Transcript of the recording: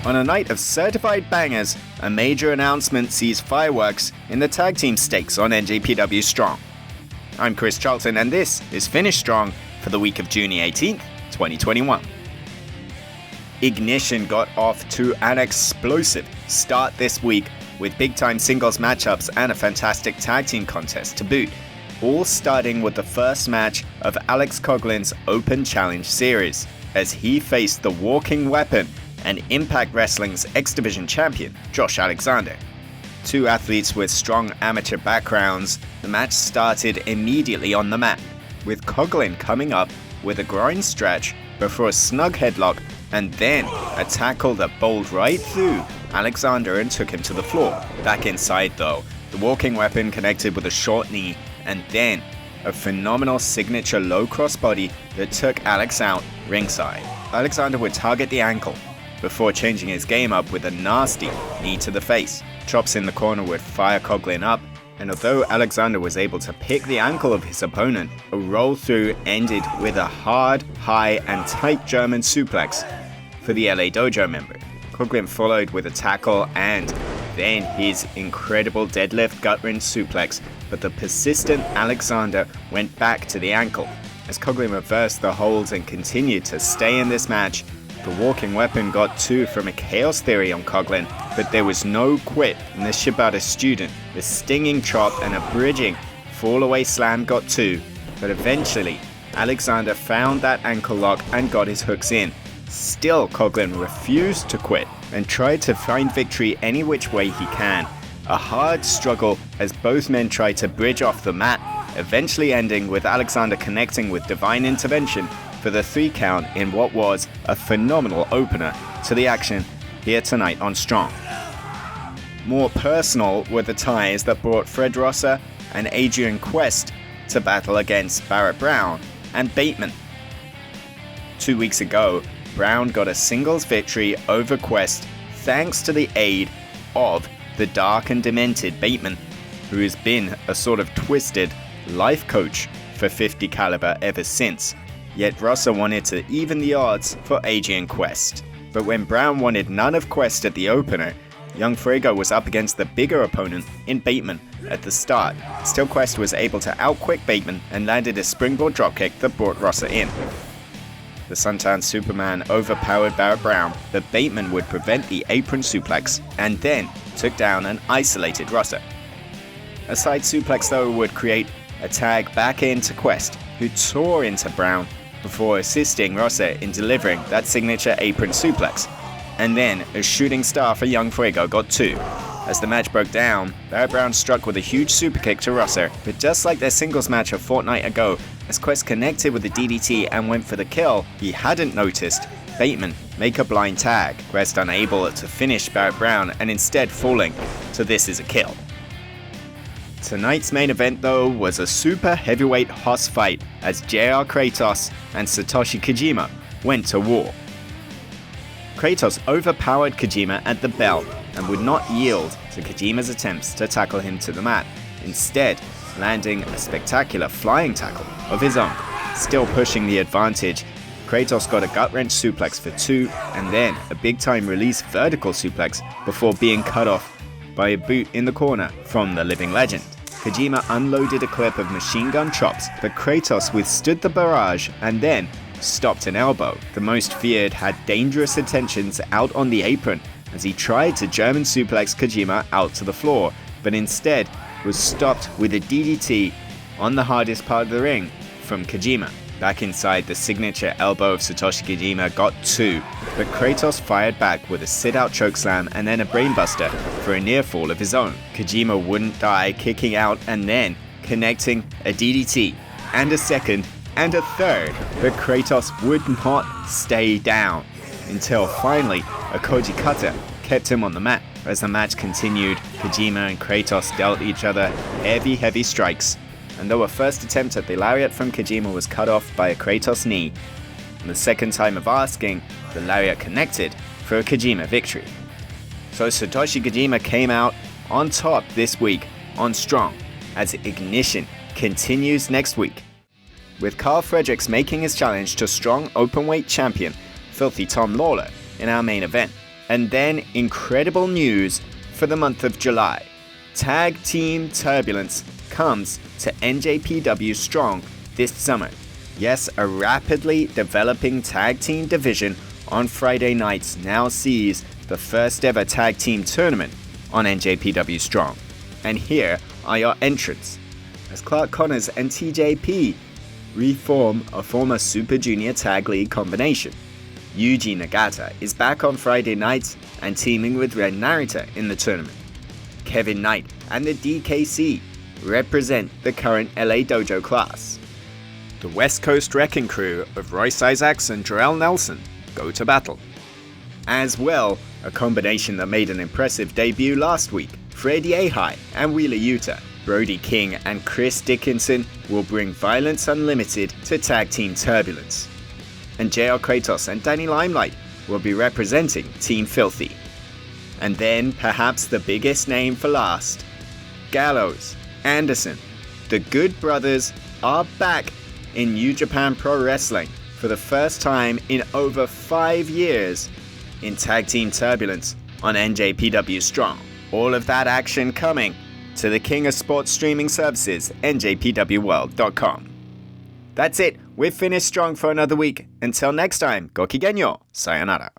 On a night of certified bangers, a major announcement sees fireworks in the tag team stakes on njpw Strong. I'm Chris Charlton, and this is Finish Strong for the week of June 18th, 2021. Ignition got off to an explosive start this week with big-time singles matchups and a fantastic tag team contest to boot, all starting with the first match of Alex Coughlin's Open Challenge series, as he faced the Walking Weapon and Impact Wrestling's X-Division champion, Josh Alexander. Two athletes with strong amateur backgrounds, the match started immediately on the mat, with Coughlin coming up with a groin stretch before a snug headlock and then a tackle that bowled right through Alexander and took him to the floor. Back inside though, the Walking Weapon connected with a short knee and then a phenomenal signature low crossbody that took Alex out ringside. Alexander would target the ankle before changing his game up with a nasty knee to the face. Chops in the corner would fire Coughlin up, and although Alexander was able to pick the ankle of his opponent, a roll through ended with a hard, high and tight German suplex for the LA Dojo member. Coughlin followed with a tackle and then his incredible deadlift gut-wrench suplex, but the persistent Alexander went back to the ankle. As Coughlin reversed the holds and continued to stay in this match, the Walking Weapon got two from a Chaos Theory on Coughlin, but there was no quit in the Shibata student. The stinging chop and a bridging fall-away slam got two, but eventually Alexander found that ankle lock and got his hooks in. Still, Coughlin refused to quit and tried to find victory any which way he can. A hard struggle as both men tried to bridge off the mat, eventually ending with Alexander connecting with Divine Intervention for the 3 count in what was a phenomenal opener to the action here tonight on Strong. More personal were the ties that brought Fred Rosser and Adrian Quest to battle against Barrett Brown and Bateman. 2 weeks ago, Brown got a singles victory over Quest thanks to the aid of the dark and demented Bateman, who has been a sort of twisted life coach for 50 caliber ever since. Yet Rosser wanted to even the odds for Adrian Quest. But when Brown wanted none of Quest at the opener, young Fuego was up against the bigger opponent in Bateman at the start. Still, Quest was able to outquick Bateman and landed a springboard dropkick that brought Rosser in. The Suntan Superman overpowered Barrett Brown, but Bateman would prevent the apron suplex and then took down an isolated Rosser. A side suplex though would create a tag back into Quest, who tore into Brown before assisting Rosser in delivering that signature apron suplex. And then a shooting star for young Fuego got two. As the match broke down, Barrett Brown struck with a huge superkick to Rosser, but just like their singles match a fortnight ago, as Quest connected with the DDT and went for the kill, he hadn't noticed Bateman make a blind tag, Quest unable to finish Barrett Brown and instead falling to this is a kill. Tonight's main event though was a super heavyweight hoss fight as JR Kratos and Satoshi Kojima went to war. Kratos overpowered Kojima at the bell and would not yield to Kojima's attempts to tackle him to the mat, instead landing a spectacular flying tackle of his own. Still pushing the advantage, Kratos got a gut-wrench suplex for two and then a big-time release vertical suplex before being cut off by a boot in the corner from the living legend. Kojima unloaded a clip of machine gun chops, but Kratos withstood the barrage and then stopped an elbow. The most feared had dangerous intentions out on the apron as he tried to German suplex Kojima out to the floor, but instead was stopped with a DDT on the hardest part of the ring from Kojima. Back inside, the signature elbow of Satoshi Kojima got two, but Kratos fired back with a sit-out chokeslam and then a brainbuster for a near fall of his own. Kojima wouldn't die, kicking out and then connecting a DDT and a second and a third, but Kratos would not stay down until finally a Koji Kata kept him on the mat. As the match continued, Kojima and Kratos dealt each other heavy strikes, and though a first attempt at the lariat from Kojima was cut off by a Kratos knee, and the second time of asking, the lariat connected for a Kojima victory. So Satoshi Kojima came out on top this week on Strong, as Ignition continues next week, with Carl Fredericks making his challenge to Strong Openweight champion Filthy Tom Lawler in our main event. And then incredible news for the month of July. Tag Team Turbulence comes to NJPW Strong this summer. Yes, a rapidly developing tag team division on Friday nights now sees the first ever tag team tournament on NJPW Strong. And here are your entrants. As Clark Connors and TJP reform a former Super Junior Tag League combination. Yuji Nagata is back on Friday nights and teaming with Red Narita in the tournament. Kevin Knight and the DKC represent the current LA Dojo class. The West Coast Wrecking Crew of Royce Isaacs and Jarrell Nelson go to battle. As well, a combination that made an impressive debut last week, Freddie Ahai and Wheeler Yuta, Brody King and Chris Dickinson will bring Violence Unlimited to Tag Team Turbulence. And JR Kratos and Danny Limelight will be representing Team Filthy. And then, perhaps the biggest name for last, Gallows, Anderson. The Good Brothers are back in New Japan Pro Wrestling for the first time in over 5 years in Tag Team Turbulence on NJPW Strong. All of that action coming to the king of sports streaming services, njpwworld.com. That's it. We've finished strong for another week. Until next time, go kigenyo. Sayonara.